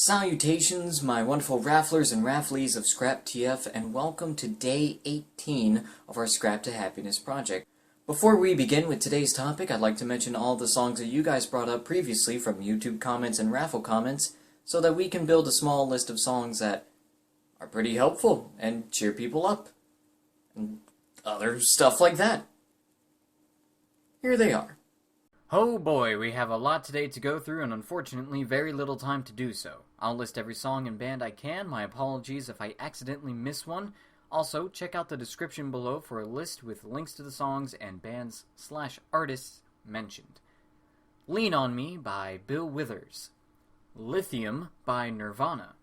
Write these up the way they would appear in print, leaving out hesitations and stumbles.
Salutations, my wonderful rafflers and rafflies of Scrap TF, and welcome to day 18 of our Scrap to Happiness project. Before we begin with today's topic, I'd like to mention all the songs that you guys brought up previously from YouTube comments and raffle comments, so that we can build a small list of songs that are pretty helpful and cheer people up, and other stuff like that. Here they are. Oh boy, we have a lot today to go through and unfortunately very little time to do so. I'll list every song and band I can, my apologies if I accidentally miss one. Also, check out the description below for a list with links to the songs and bands/artists mentioned. Lean on Me by Bill Withers. Lithium by Nirvana.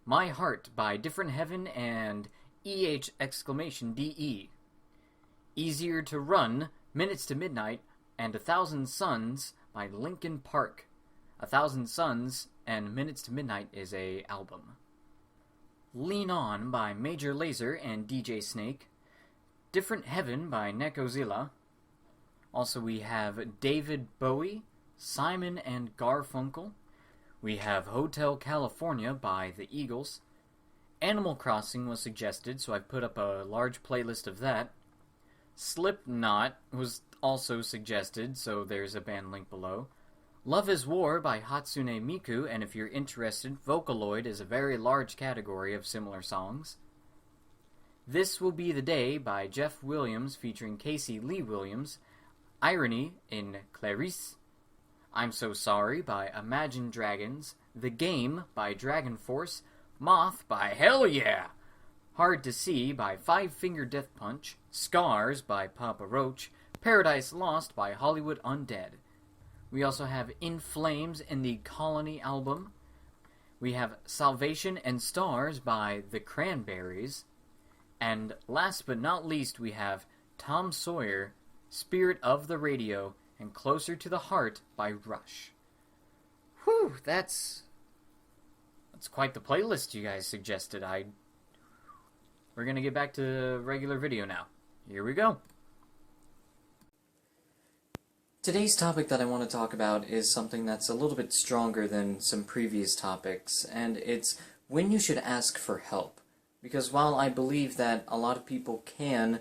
My Heart by Different Heaven and EH!DE. Easier to Run, Minutes to Midnight, and 1,000 Suns by Linkin Park. 1,000 Suns and Minutes to Midnight is a album. Lean On by Major Lazer and DJ Snake. Different Heaven by Nekozilla. Also we have David Bowie, Simon and Garfunkel. We have Hotel California by the Eagles. Animal Crossing was suggested, so I've put up a large playlist of that. Slipknot was also suggested, so there's a band link below. Love is War by Hatsune Miku, and if you're interested, Vocaloid is a very large category of similar songs. This Will Be the Day by Jeff Williams featuring Casey Lee Williams. Irony in ClariS. I'm So Sorry by Imagine Dragons. The Game by Dragon Force. Moth by Hell Yeah! Hard to See by Five Finger Death Punch. Scars by Papa Roach. Paradise Lost by Hollywood Undead. We also have In Flames in the Colony album. We have Salvation and Stars by The Cranberries. And last but not least, we have Tom Sawyer, Spirit of the Radio, and Closer to the Heart by Rush. Whew, that's quite the playlist you guys suggested. We're gonna get back to regular video now. Here we go. Today's topic that I want to talk about is something that's a little bit stronger than some previous topics, and it's when you should ask for help. Because while I believe that a lot of people can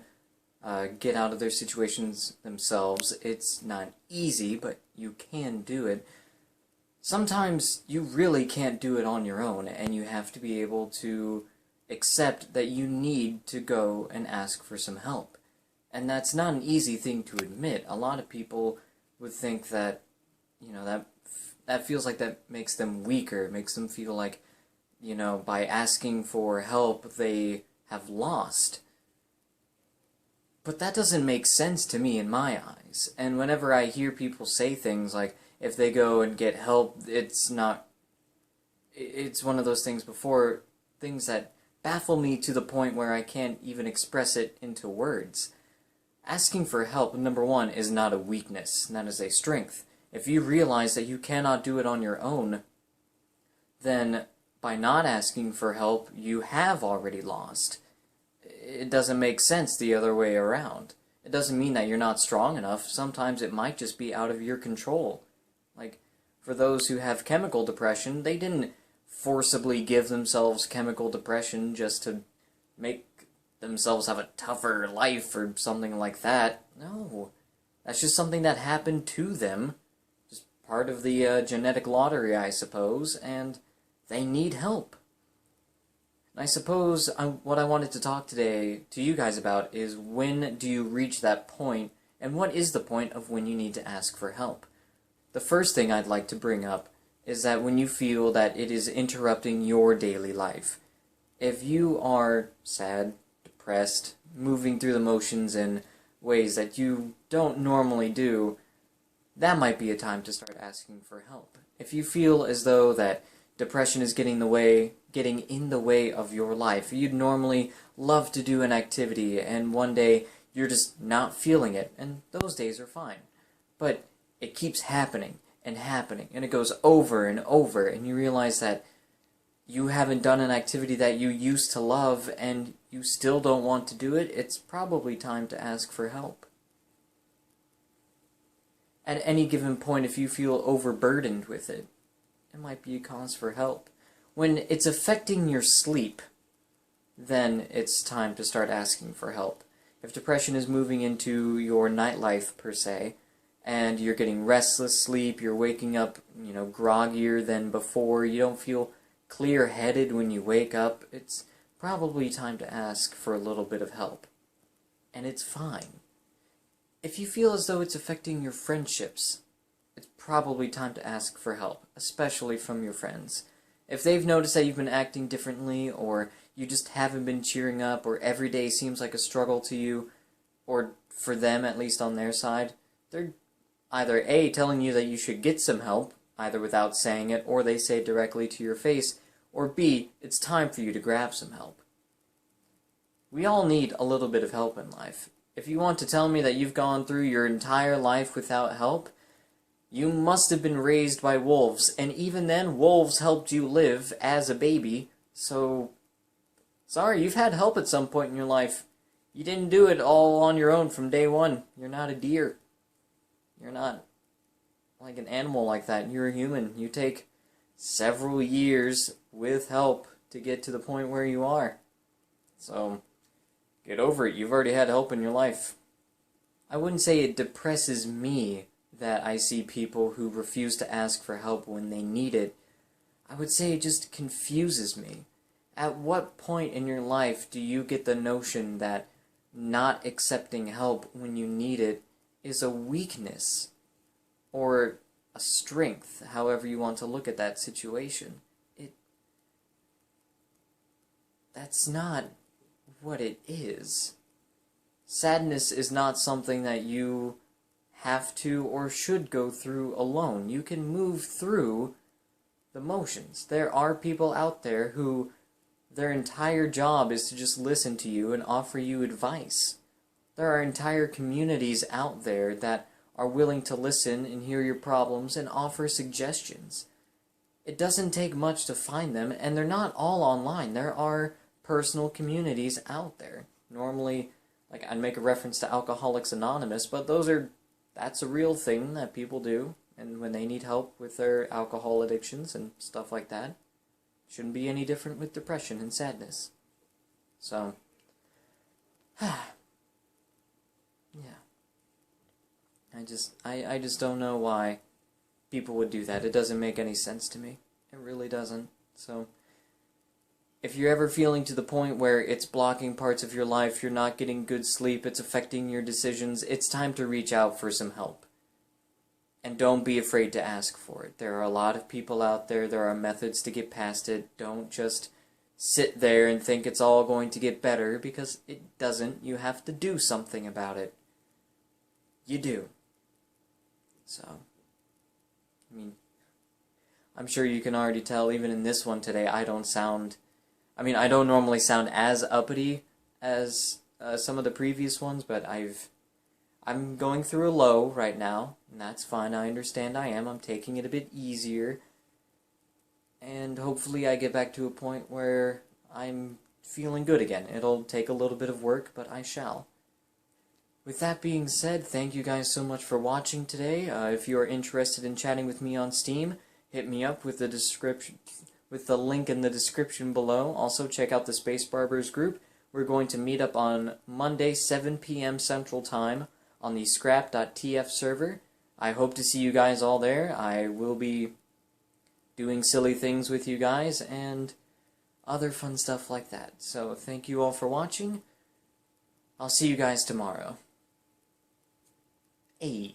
get out of their situations themselves, it's not easy, but you can do it. Sometimes you really can't do it on your own, and you have to be able to accept that you need to go and ask for some help. And that's not an easy thing to admit. A lot of people would think that, that feels like that makes them weaker, makes them feel like, by asking for help, they have lost. But that doesn't make sense to me in my eyes. And whenever I hear people say things like, if they go and get help, it's one of those things that baffle me to the point where I can't even express it into words. Asking for help, number one, is not a weakness, that is a strength. If you realize that you cannot do it on your own, then by not asking for help, you have already lost. It doesn't make sense the other way around. It doesn't mean that you're not strong enough. Sometimes it might just be out of your control. Like, for those who have chemical depression, they didn't forcibly give themselves chemical depression just to make themselves have a tougher life or something like that. No. That's just something that happened to them. Just part of the genetic lottery, I suppose, and they need help. And I suppose what I wanted to talk today to you guys about is when do you reach that point, and what is the point of when you need to ask for help? The first thing I'd like to bring up is that when you feel that it is interrupting your daily life. If you are sad, depressed, moving through the motions in ways that you don't normally do, that might be a time to start asking for help. If you feel as though that depression is getting in the way of your life, you'd normally love to do an activity, and one day you're just not feeling it, and those days are fine. But it keeps happening, and it goes over and over, and you realize that you haven't done an activity that you used to love, and you still don't want to do it, it's probably time to ask for help. At any given point, if you feel overburdened with it, it might be a cause for help. when it's affecting your sleep, then it's time to start asking for help. If depression is moving into your nightlife, per se, and you're getting restless sleep, you're waking up, groggier than before, you don't feel clear-headed when you wake up, it's probably time to ask for a little bit of help. And it's fine. If you feel as though it's affecting your friendships, it's probably time to ask for help, especially from your friends. If they've noticed that you've been acting differently, or you just haven't been cheering up, or every day seems like a struggle to you, or for them, at least on their side, they're either A, telling you that you should get some help, either without saying it, or they say it directly to your face, or B, it's time for you to grab some help. We all need a little bit of help in life. If you want to tell me that you've gone through your entire life without help, you must have been raised by wolves, and even then, wolves helped you live as a baby, so sorry, you've had help at some point in your life. You didn't do it all on your own from day one. You're not a deer. You're not like an animal like that. You're a human. You take several years with help to get to the point where you are. So, get over it. You've already had help in your life. I wouldn't say it depresses me that I see people who refuse to ask for help when they need it. I would say it just confuses me. At what point in your life do you get the notion that not accepting help when you need it is a weakness or a strength, however you want to look at that situation? That's not what it is. Sadness is not something that you have to or should go through alone. You can move through the motions. There are people out there who their entire job is to just listen to you and offer you advice. There are entire communities out there that are willing to listen and hear your problems and offer suggestions. It doesn't take much to find them, and they're not all online. There are personal communities out there. Normally, like, I'd make a reference to Alcoholics Anonymous, but that's a real thing that people do, and when they need help with their alcohol addictions and stuff like that, shouldn't be any different with depression and sadness. So, yeah. I just don't know why people would do that. It doesn't make any sense to me. It really doesn't. So, if you're ever feeling to the point where it's blocking parts of your life, you're not getting good sleep, it's affecting your decisions, it's time to reach out for some help. And don't be afraid to ask for it. There are a lot of people out there. There are methods to get past it. Don't just sit there and think it's all going to get better, because it doesn't. You have to do something about it. You do. So, I'm sure you can already tell, even in this one today, I don't normally sound as uppity as some of the previous ones, but I'm going through a low right now, and that's fine. I understand I am. I'm taking it a bit easier, and hopefully I get back to a point where I'm feeling good again. It'll take a little bit of work, but I shall. With that being said, thank you guys so much for watching today. If you're interested in chatting with me on Steam, hit me up with the link in the description below. Also, check out the Space Barbers group. We're going to meet up on Monday, 7 p.m. Central Time on the scrap.tf server. I hope to see you guys all there. I will be doing silly things with you guys and other fun stuff like that. So, thank you all for watching. I'll see you guys tomorrow. Hey.